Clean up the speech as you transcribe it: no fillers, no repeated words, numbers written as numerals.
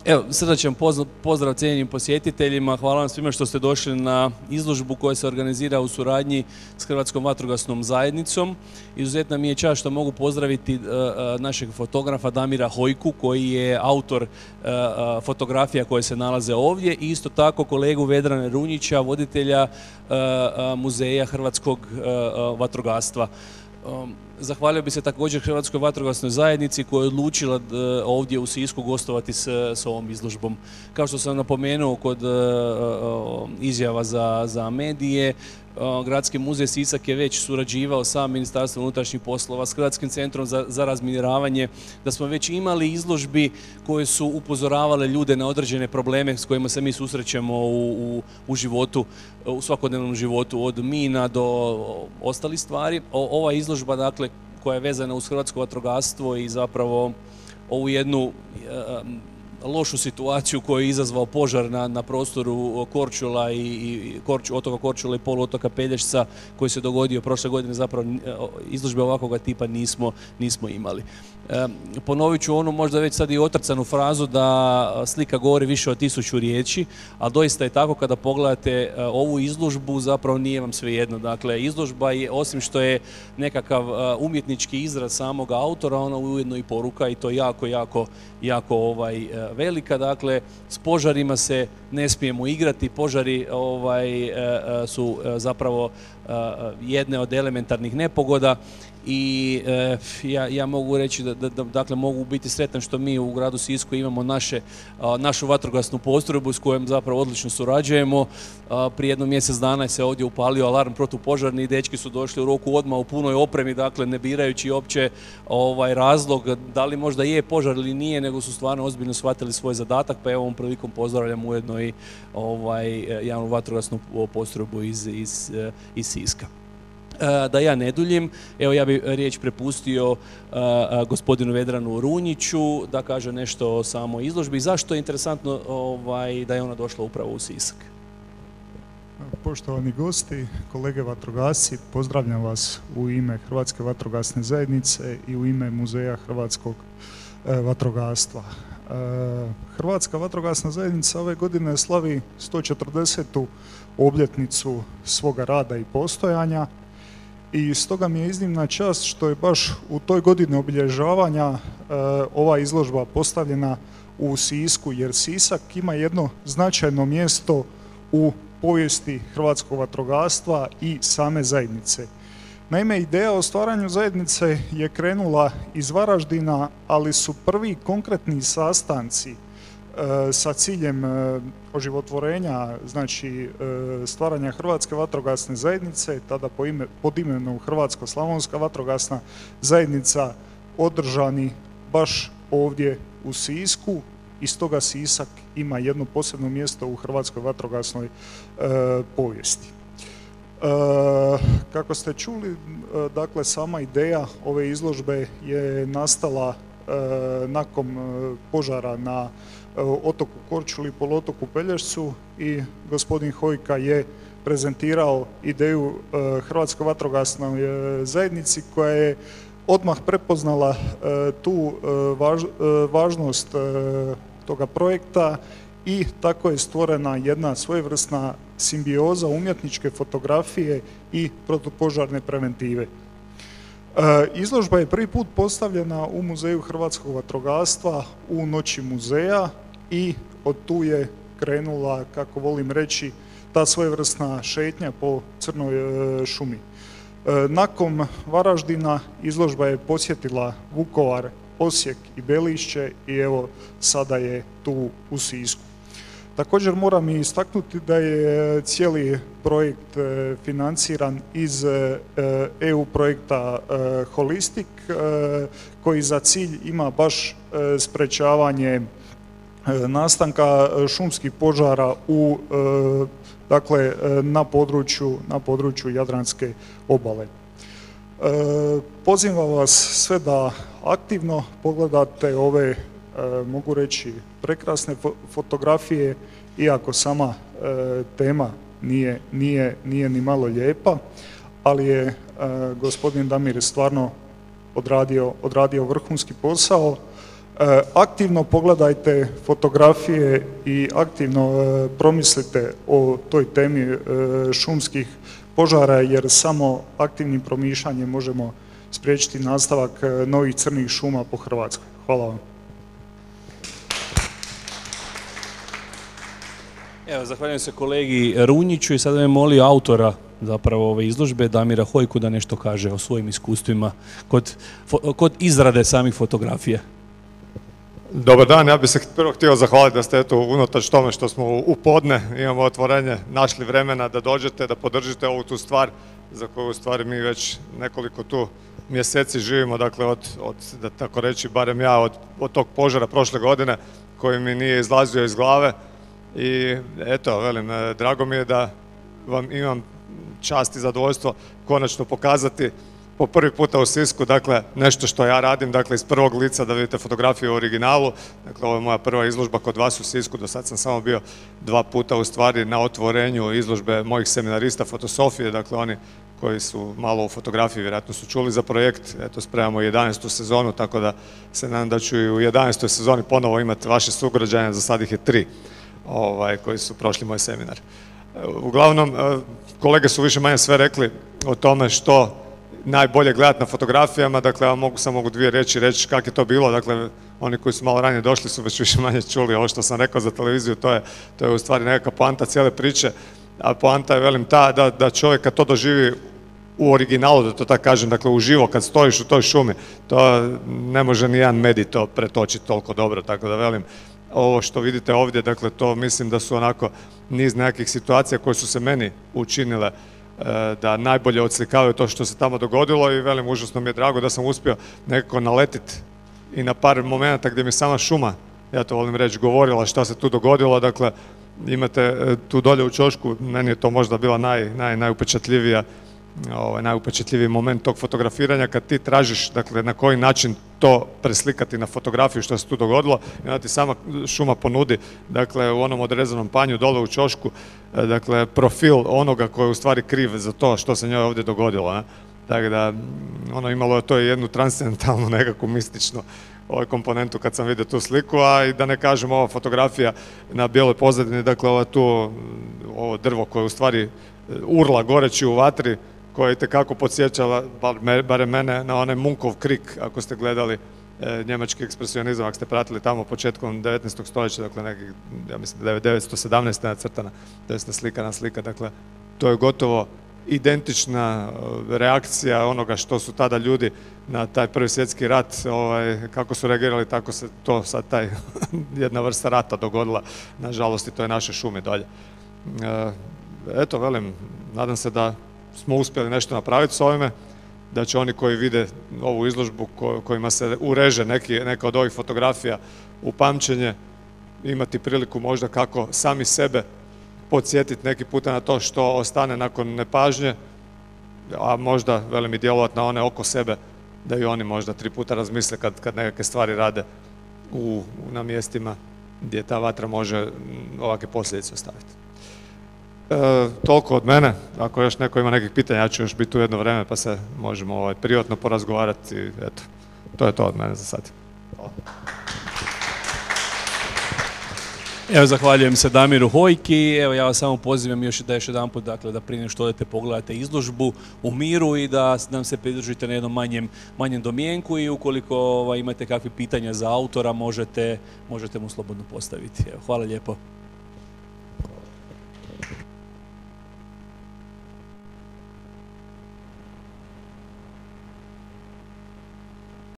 Evo, srdačan pozdrav cijenjenim posjetiteljima, hvala vam svima što ste došli na izložbu koja se organizira u suradnji s Hrvatskom vatrogasnom zajednicom. Izuzetna mi je čast što mogu pozdraviti našeg fotografa Damira Hojku koji je autor fotografija koje se nalaze ovdje i isto tako kolegu Vedrana Runjića, voditelja Muzeja Hrvatskog vatrogastva. Zahvalio bi se također Hrvatskoj vatrogasnoj zajednici koja je odlučila ovdje u Sisku gostovati s ovom izložbom. Kao što sam napomenuo kod izjava za medije, Gradski muzej Sisak je već surađivao sa Ministarstvom unutrašnjih poslova, s Hrvatskim centrom za razminiravanje, da smo već imali izložbi koje su upozoravale ljude na određene probleme s kojima se mi susrećemo u životu, u svakodnevnom životu, od mina do ostalih stvari. Ova izložba, dakle, koja je vezana uz hrvatsko vatrogastvo i zapravo ovu jednu lošu situaciju koju je izazvao požar na prostoru Korčula i otoka Korčula i poluotoka Pelješca koji se dogodio prošle godine, zapravo izložbe ovakvog tipa nismo imali. Ponovit ću onu možda već sad i otrcanu frazu da slika govori više od 1000 riječi, a doista je tako kada pogledate ovu izložbu, zapravo nije vam svejedno. Dakle, izložba je, osim što je nekakav umjetnički izraz samog autora, ona ujedno i poruka i to jako velika. Dakle, s požarima se ne smijemo igrati, požari su zapravo jedne od elementarnih nepogoda i ja mogu reći da dakle, mogu biti sretan što mi u gradu Sisku imamo našu vatrogasnu postrojbu s kojom zapravo odlično surađujemo. Prije jedno mjesec dana se ovdje upalio alarm protupožarni i dečki su došli u roku odmah u punoj opremi, dakle ne birajući uopće razlog da li možda je požar ili nije, nego su stvarno ozbiljno shvatili svoj zadatak, pa evo ovom prilikom pozdravljam ujedno i javnu vatrogasnu postrojbu iz Siska. Da ja ne duljim, evo ja bih riječ prepustio gospodinu Vedranu Runjiću da kaže nešto o samoj izložbi i zašto je interesantno da je ona došla upravo u Sisak. Poštovani gosti, kolege vatrogasci, pozdravljam vas u ime Hrvatske vatrogasne zajednice i u ime Muzeja hrvatskog vatrogastva. Hrvatska vatrogasna zajednica ove godine slavi 140. obljetnicu svoga rada i postojanja i stoga mi je iznimna čast što je baš u toj godini obilježavanja ova izložba postavljena u Sisku, jer Sisak ima jedno značajno mjesto u povijesti hrvatskog vatrogastva i same zajednice. Naime, ideja o stvaranju zajednice je krenula iz Varaždina, ali su prvi konkretni sastanci sa ciljem oživotvorenja, znači stvaranja Hrvatske vatrogasne zajednice, tada pod imenom Hrvatsko-slavonska vatrogasna zajednica, održani baš ovdje u Sisku i stoga Sisak ima jedno posebno mjesto u hrvatskoj vatrogasnoj povijesti. Kako ste čuli, dakle, sama ideja ove izložbe je nastala nakon požara na otoku Korčuli i poluotoku Pelješcu i gospodin Hojka je prezentirao ideju Hrvatskoj vatrogasnoj zajednici koja je odmah prepoznala tu važnost toga projekta i tako je stvorena jedna svojevrsna simbioza umjetničke fotografije i protupožarne preventive. Izložba je prvi put postavljena u Muzeju hrvatskog vatrogastva u Noći muzeja i od tu je krenula, kako volim reći, ta svojevrsna šetnja po Crnoj šumi. Nakon Varaždina izložba je posjetila Vukovar, Osijek i Belišće i evo sada je tu u Sisku. Također moram i istaknuti da je cijeli projekt financiran iz EU projekta Holistic koji za cilj ima baš sprečavanje nastanka šumskih požara na području Jadranske obale. Pozivam vas sve da aktivno pogledate ove, mogu reći, prekrasne fotografije, iako sama tema nije ni malo lijepa, ali je gospodin Damir stvarno odradio vrhunski posao. Aktivno pogledajte fotografije i aktivno promislite o toj temi šumskih požara, jer samo aktivnim promišljanjem možemo spriječiti nastavak novih crnih šuma po Hrvatskoj. Hvala vam. Evo, zahvaljujem se kolegi Runjiću i sada me molio autora zapravo ove izložbe, Damira Hojku, da nešto kaže o svojim iskustvima kod izrade samih fotografija. Dobar dan, ja bih se prvo htio zahvaliti da ste eto unatoč tome što smo u podne, imamo otvorenje, našli vremena da dođete, da podržite ovu tu stvar za koju u stvari mi već nekoliko tu mjeseci živimo, dakle od da tako reći, barem ja, od tog požara prošle godine koji mi nije izlazio iz glave i eto, velim, drago mi je da vam imam čast i zadovoljstvo konačno pokazati po prvi puta u Sisku, dakle, nešto što ja radim, dakle, iz prvog lica da vidite fotografiju u originalu. Dakle, ovo je moja prva izložba kod vas u Sisku, do sad sam samo bio 2 puta u stvari na otvorenju izložbe mojih seminarista fotosofije, dakle, oni koji su malo u fotografiji, vjerojatno su čuli za projekt, eto, spremamo 11. sezonu, tako da se nadam da ću i u 11. sezoni ponovo imati vaše sugrađane, za sad ih je 3 koji su prošli moj seminar. Uglavnom, kolege su više manje sve rekli o tome što najbolje gledati na fotografijama, dakle ja mogu samo 2 riječi reći kako je to bilo, dakle oni koji su malo ranije došli su već više manje čuli ovo što sam rekao za televiziju, to je u stvari nekakva poanta cijele priče, a poanta je, velim, ta da čovjek kad to doživi u originalu, da to tako kažem, dakle uživo kad stojiš u toj šumi, to ne može ni jedan medij to pretočiti toliko dobro, tako da velim, ovo što vidite ovdje, dakle to mislim da su onako niz nekakvih situacija koje su se meni učinile da najbolje odslikavaju to što se tamo dogodilo i velim, užasno mi je drago da sam uspio nekako naletiti i na par momenata gdje mi sama šuma, ja to volim reći, govorila šta se tu dogodilo, dakle imate tu dolje u ćošku, meni je to možda bila najupečatljiviji moment tog fotografiranja kad ti tražiš, dakle, na koji način to preslikati na fotografiju što se tu dogodilo i onda ti sama šuma ponudi, dakle, u onom odrezanom panju dole u ćošku, dakle, profil onoga koji je u stvari kriv za to što se njoj ovdje dogodilo, ne? Tako da, imalo je to jednu transcendentalnu, nekakvu mističnu komponentu kad sam vidio tu sliku, a i da ne kažem ova fotografija na bijeloj pozadini, dakle, ovo drvo koje u stvari urla goreći u vatri, koja je itekako podsjećala, barem mene, na onaj Munkov krik, ako ste gledali njemački ekspresionizam, ako ste pratili tamo početkom 19. stoljeća, dakle nekih, ja mislim da je 1917. nacrtana, desna slika, dakle to je gotovo identična reakcija onoga što su tada ljudi na taj Prvi svjetski rat, kako su reagirali, tako se to sad jedna vrsta rata dogodila, nažalost, i to je naše šume dolje. Eto, velim, nadam se da smo uspjeli nešto napraviti s ovime, da će oni koji vide ovu izložbu kojima se ureže neka od ovih fotografija u pamćenje, imati priliku možda kako sami sebe podsjetiti neki puta na to što ostane nakon nepažnje, a možda, velim, i djelovati na one oko sebe, da i oni možda 3 puta razmisle kad nekakve stvari rade na mjestima gdje ta vatra može ovakve posljedice ostaviti. Toliko od mene, ako još neko ima nekih pitanja, ja ću još biti tu jedno vrijeme pa se možemo privatno porazgovarati, eto, to je to od mene za sad. Hvala. Evo, zahvaljujem se Damiru Hojki, evo ja vas samo pozivam još jedan put, dakle, da prije nego što odete pogledate izložbu u miru i da nam se pridružite na jednom manjem domjenku i ukoliko imate kakve pitanja za autora možete mu slobodno postaviti. Evo, hvala lijepo.